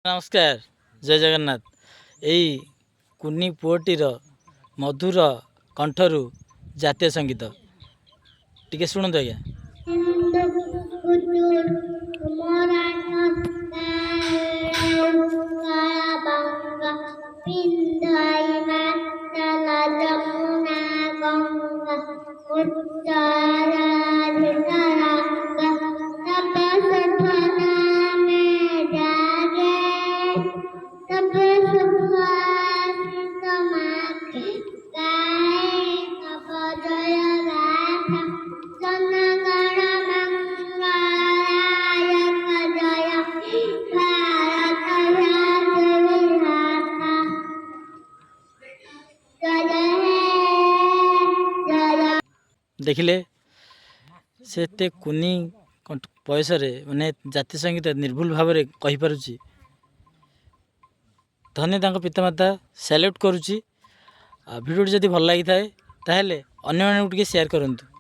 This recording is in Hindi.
नमस्कार जय जगन्नाथ। यही कुनी पुओटीर मधुर कंठरू जातीय संगीत टिके शुणु आज्ञा। देखिले से कुनी बयस माने जातीय संगीत निर्भुल भाव में कहीपरुची। धन्य पितामाता सैल्यूट करुच्ची। भिडियो जदि भल लगी थाए ताहले अन्य मानक शेयर करंतु।